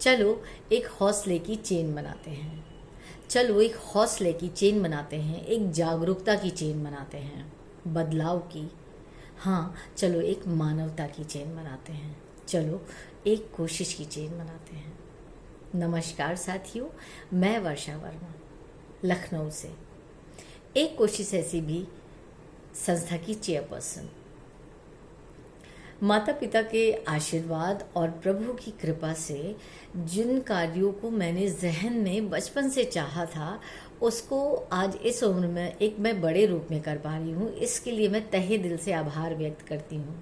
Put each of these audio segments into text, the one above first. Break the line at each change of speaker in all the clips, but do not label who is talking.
चलो एक हौसले की चेन बनाते हैं। चलो एक हौसले की चेन बनाते हैं, एक जागरूकता की चेन बनाते हैं, बदलाव की। हाँ, चलो एक मानवता की चेन बनाते हैं। चलो एक कोशिश की चेन बनाते हैं। नमस्कार साथियों, मैं वर्षा वर्मा लखनऊ से, एक कोशिश ऐसी भी संस्था की चेयरपर्सन। माता पिता के आशीर्वाद और प्रभु की कृपा से जिन कार्यों को मैंने जहन में बचपन से चाहा था, उसको आज इस उम्र में एक मैं बड़े रूप में कर पा रही हूँ। इसके लिए मैं तहे दिल से आभार व्यक्त करती हूँ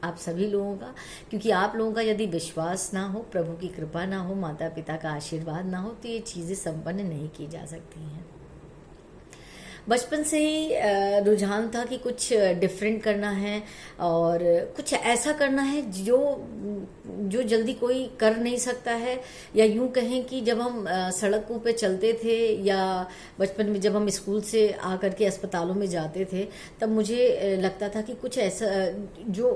आप सभी लोगों का, क्योंकि आप लोगों का यदि विश्वास ना हो, प्रभु की कृपा ना हो, माता पिता का आशीर्वाद ना हो, तो ये चीज़ें संपन्न नहीं की जा सकती हैं। बचपन से ही रुझान था कि कुछ डिफरेंट करना है और कुछ ऐसा करना है जो जो जल्दी कोई कर नहीं सकता है। या यूं कहें कि जब हम सड़कों पे चलते थे या बचपन में जब हम स्कूल से आकर के अस्पतालों में जाते थे, तब मुझे लगता था कि कुछ ऐसा जो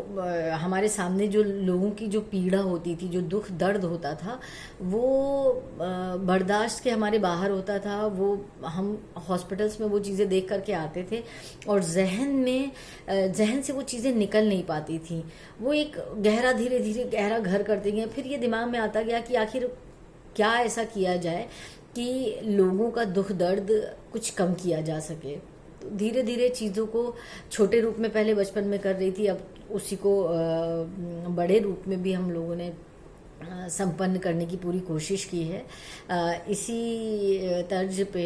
हमारे सामने जो लोगों की जो पीड़ा होती थी, जो दुख दर्द होता था, वो बर्दाश्त के हमारे बाहर होता था। वो हम हॉस्पिटल्स में वो चीज़ें देख करके आते थे और जहन से वो चीज़ें निकल नहीं पाती थी। वो एक गहरा, धीरे धीरे गहरा घर करते गए। फिर ये दिमाग में आता गया कि आखिर क्या ऐसा किया जाए कि लोगों का दुख दर्द कुछ कम किया जा सके। तो धीरे धीरे चीज़ों को छोटे रूप में पहले बचपन में कर रही थी, अब उसी को बड़े रूप में भी हम लोगों ने संपन्न करने की पूरी कोशिश की है। इसी तर्ज पे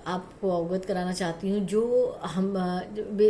आपको अवगत कराना चाहती हूँ, जो हम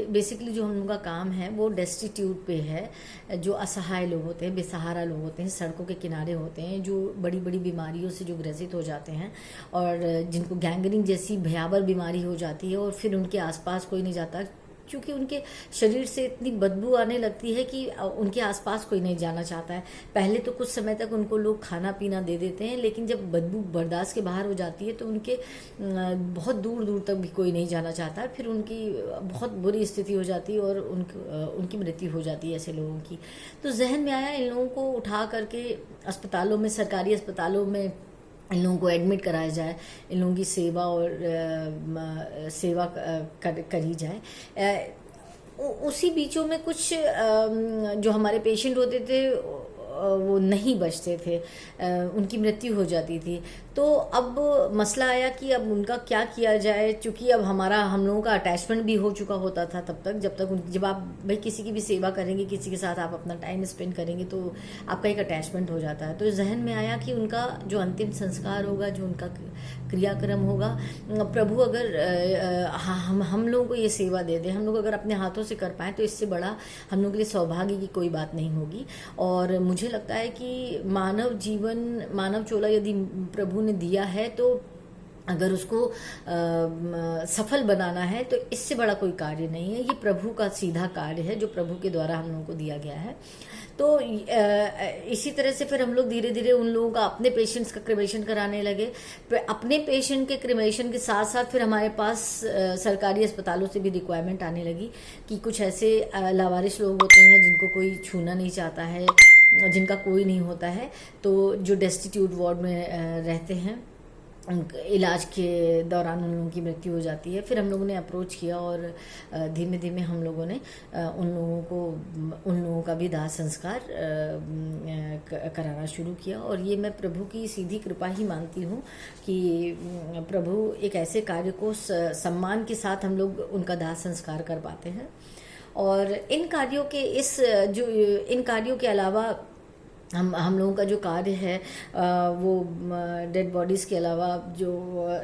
बेसिकली जो हम लोगों का काम है वो डेस्टिट्यूट पे है। जो असहाय लोग होते हैं, बेसहारा लोग होते हैं, सड़कों के किनारे होते हैं, जो बड़ी बड़ी बीमारियों से जो ग्रसित हो जाते हैं और जिनको गैंग्रीन जैसी भयावह बीमारी हो जाती है और फिर उनके आसपास कोई नहीं जाता, क्योंकि उनके शरीर से इतनी बदबू आने लगती है कि उनके आसपास कोई नहीं जाना चाहता है। पहले तो कुछ समय तक उनको लोग खाना पीना दे देते हैं, लेकिन जब बदबू बर्दाश्त के बाहर हो जाती है तो उनके बहुत दूर दूर तक भी कोई नहीं जाना चाहता है। फिर उनकी बहुत बुरी स्थिति हो जाती है और उनकी मृत्यु हो जाती है ऐसे लोगों की। तो जहन में आया इन लोगों को उठा करके अस्पतालों में, सरकारी अस्पतालों में इन लोगों को एडमिट कराया जाए, इन लोगों की सेवा और सेवा करी जाए। उसी बीचों में कुछ जो हमारे पेशेंट होते थे वो नहीं बचते थे, उनकी मृत्यु हो जाती थी। तो अब मसला आया कि अब उनका क्या किया जाए, क्योंकि अब हम लोगों का अटैचमेंट भी हो चुका होता था तब तक, जब आप भाई किसी की भी सेवा करेंगे, किसी के साथ आप अपना टाइम स्पेंड करेंगे तो आपका एक अटैचमेंट हो जाता है। तो जहन में आया कि उनका जो अंतिम संस्कार होगा, जो उनका क्रियाक्रम होगा, प्रभु अगर हम लोगों को ये सेवा दे दे, हम लोग अगर अपने हाथों से कर पाएँ, तो इससे बड़ा हम लोग के लिए सौभाग्य की कोई बात नहीं होगी। और मुझे लगता है कि मानव जीवन, मानव चोला यदि प्रभु ने दिया है, तो अगर उसको सफल बनाना है तो इससे बड़ा कोई कार्य नहीं है। ये प्रभु का सीधा कार्य है जो प्रभु के द्वारा हम लोगों को दिया गया है। तो इसी तरह से फिर हम लोग धीरे धीरे उन लोगों का, अपने पेशेंट्स का क्रिमेशन कराने लगे। अपने पेशेंट के क्रिमेशन के साथ साथ फिर हमारे पास सरकारी अस्पतालों से भी रिक्वायरमेंट आने लगी कि कुछ ऐसे लावारिस लोग होते हैं जिनको कोई छूना नहीं चाहता है, जिनका कोई नहीं होता है, तो जो डेस्टिट्यूट वार्ड में रहते हैं, इलाज के दौरान उन लोगों की मृत्यु हो जाती है। फिर हम लोगों ने अप्रोच किया और धीमे धीमे हम लोगों ने उन लोगों का भी दाह संस्कार कराना शुरू किया। और ये मैं प्रभु की सीधी कृपा ही मानती हूँ कि प्रभु एक ऐसे कार्य को सम्मान के साथ हम लोग उनका दाह संस्कार कर पाते हैं। और इन कार्यों के अलावा हम लोगों का जो कार्य है वो डेड बॉडीज़ के अलावा जो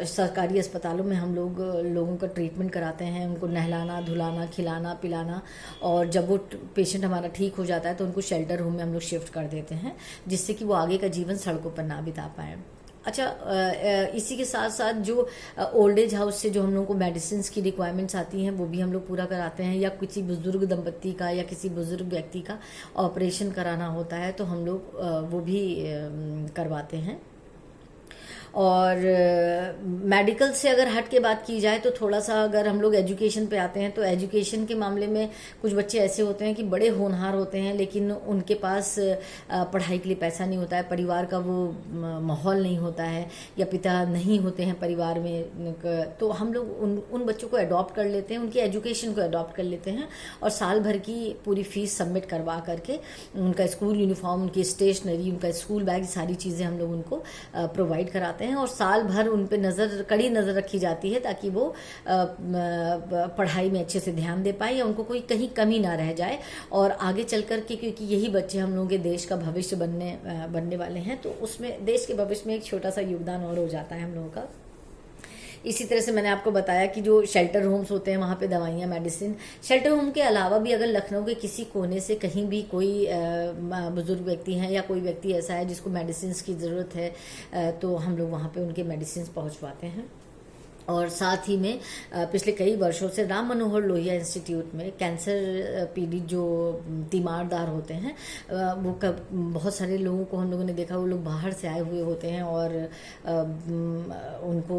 सरकारी अस्पतालों में हम लोगों का ट्रीटमेंट कराते हैं, उनको नहलाना, धुलाना, खिलाना, पिलाना, और जब वो पेशेंट हमारा ठीक हो जाता है तो उनको शेल्टर होम में हम लोग शिफ्ट कर देते हैं, जिससे कि वो आगे का जीवन सड़कों पर ना बिता पाएँ। अच्छा, इसी के साथ साथ जो ओल्ड एज हाउस से जो हम लोगों को मेडिसिन की रिक्वायरमेंट्स आती हैं वो भी हम लोग पूरा कराते हैं। या किसी बुजुर्ग दंपत्ति का या किसी बुजुर्ग व्यक्ति का ऑपरेशन कराना होता है तो हम लोग वो भी करवाते हैं। और मेडिकल से अगर हट के बात की जाए तो थोड़ा सा अगर हम लोग एजुकेशन पे आते हैं तो एजुकेशन के मामले में कुछ बच्चे ऐसे होते हैं कि बड़े होनहार होते हैं लेकिन उनके पास पढ़ाई के लिए पैसा नहीं होता है, परिवार का वो माहौल नहीं होता है या पिता नहीं होते हैं परिवार में, तो हम लोग उन बच्चों को अडॉप्ट कर लेते हैं, उनकी एजुकेशन को अडॉप्ट कर लेते हैं और साल भर की पूरी फीस सबमिट करवा करके उनका स्कूल यूनिफॉर्म, उनकी स्टेशनरी, उनका स्कूल बैग, सारी चीज़ें हम लोग उनको प्रोवाइड कराते हैं और साल भर उन पे कड़ी नज़र रखी जाती है ताकि वो पढ़ाई में अच्छे से ध्यान दे पाए या उनको कोई कहीं कमी ना रह जाए और आगे चल कर के, क्योंकि यही बच्चे हम लोगों के देश का भविष्य बनने वाले हैं, तो उसमें देश के भविष्य में एक छोटा सा योगदान और हो जाता है हम लोगों का। इसी तरह से मैंने आपको बताया कि जो शेल्टर होम्स होते हैं वहाँ पे दवाइयाँ, मेडिसिन, शेल्टर होम के अलावा भी अगर लखनऊ के किसी कोने से कहीं भी कोई बुजुर्ग व्यक्ति हैं या कोई व्यक्ति ऐसा है जिसको मेडिसिन की ज़रूरत है तो हम लोग वहाँ पे उनके मेडिसिन पहुँचवाते हैं। और साथ ही में पिछले कई वर्षों से राम मनोहर लोहिया इंस्टीट्यूट में कैंसर पीड़ित जो तीमारदार होते हैं वो बहुत सारे लोगों को हम लोगों ने देखा, वो लोग बाहर से आए हुए होते हैं और उनको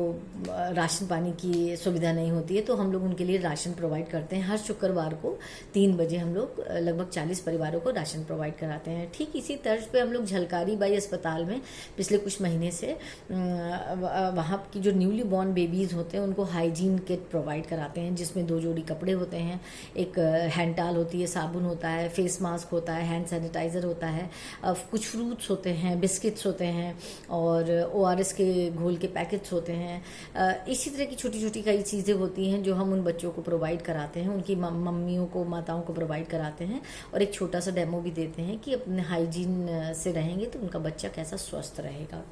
राशन पानी की सुविधा नहीं होती है, तो हम लोग उनके लिए राशन प्रोवाइड करते हैं। हर शुक्रवार को 3 बजे हम लोग लगभग 40 परिवारों को राशन प्रोवाइड कराते हैं। ठीक इसी तर्ज पे हम लोग झलकारी बाई अस्पताल में पिछले कुछ महीने से वहाँ की जो न्यूली बॉर्न बेबीज़ होते हैं उनको हाइजीन किट प्रोवाइड कराते हैं जिसमें 2 जोड़ी कपड़े होते हैं, एक हैंड टाल होती है, साबुन होता है, फेस मास्क होता है, हैंड सैनिटाइज़र होता है, कुछ फ्रूट्स होते हैं, बिस्किट्स होते हैं और ORS के घोल के पैकेट्स होते हैं। इसी तरह की छोटी छोटी कई चीज़ें होती हैं जो हम उन बच्चों को प्रोवाइड कराते हैं, उनकी मम्मियों को, माताओं को प्रोवाइड कराते हैं और एक छोटा सा डेमो भी देते हैं कि अपने हाइजीन से रहेंगे तो उनका बच्चा कैसा स्वस्थ रहेगा।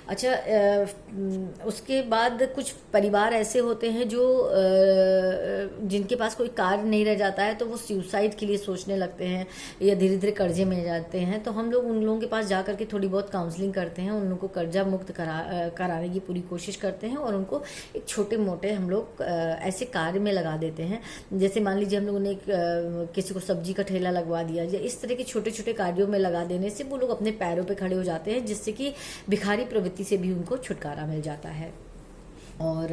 अच्छा, उसके बाद कुछ परिवार ऐसे होते हैं जो जिनके पास कोई कार्य नहीं रह जाता है तो वो सुसाइड के लिए सोचने लगते हैं या धीरे धीरे कर्जे में जाते हैं, तो हम लोग उन लोगों के पास जा कर के थोड़ी बहुत काउंसलिंग करते हैं, उन लोगों को कर्जा मुक्त कराने की पूरी कोशिश करते हैं और उनको एक छोटे मोटे हम लोग ऐसे कार्य में लगा देते हैं। जैसे मान लीजिए हम लोगों ने किसी को सब्जी का ठेला लगवा दिया या इस तरह के छोटे छोटे कार्यों में लगा देने से वो लोग अपने पैरों पर खड़े हो जाते हैं, जिससे कि भिखारी प्रवृत्ति से भी उनको छुटकारा मिल जाता है। और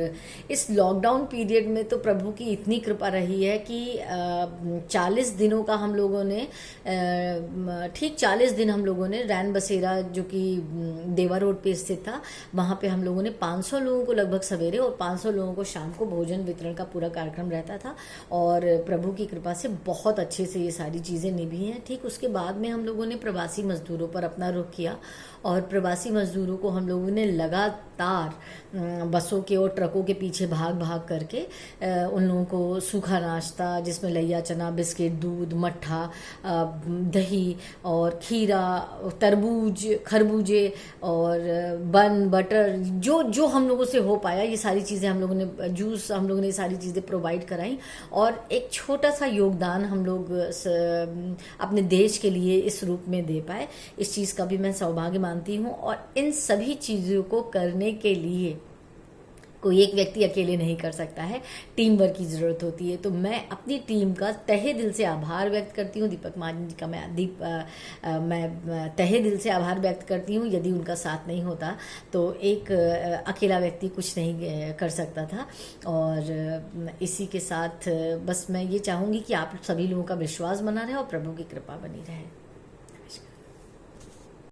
इस लॉकडाउन पीरियड में तो प्रभु की इतनी कृपा रही है कि 40 दिनों का हम लोगों ने ठीक 40 दिन हम लोगों ने रैन बसेरा जो कि देवा रोड पे स्थित था, वहाँ पे हम लोगों ने 500 लोगों को लगभग सवेरे और 500 लोगों को शाम को भोजन वितरण का पूरा कार्यक्रम रहता था और प्रभु की कृपा से बहुत अच्छे से ये सारी चीज़ें निभी हैं। ठीक उसके बाद में हम लोगों ने प्रवासी मजदूरों पर अपना रुख किया और प्रवासी मजदूरों को हम लोगों ने लगातार बसों के और ट्रकों के पीछे भाग भाग करके उन लोगों को सूखा नाश्ता जिसमें लैया चना, बिस्किट, दूध, मट्ठा, दही और खीरा, तरबूज, खरबूजे और बन, बटर, जो जो हम लोगों से हो पाया ये सारी चीज़ें हम लोगों ने, जूस हम लोगों ने ये सारी चीज़ें प्रोवाइड कराई और एक छोटा सा योगदान हम लोग अपने देश के लिए इस रूप में दे पाए। इस चीज़ का भी मैं सौभाग्य मानती हूँ और इन सभी चीज़ों को करने के लिए कोई एक व्यक्ति अकेले नहीं कर सकता है, टीम वर्क की ज़रूरत होती है। तो मैं अपनी टीम का तहे दिल से आभार व्यक्त करती हूँ। दीपक महाजन जी का मैं तहे दिल से आभार व्यक्त करती हूँ। यदि उनका साथ नहीं होता तो एक अकेला व्यक्ति कुछ नहीं कर सकता था। और इसी के साथ बस मैं ये चाहूँगी कि आप सभी लोगों का विश्वास बना रहे और प्रभु की कृपा बनी रहे।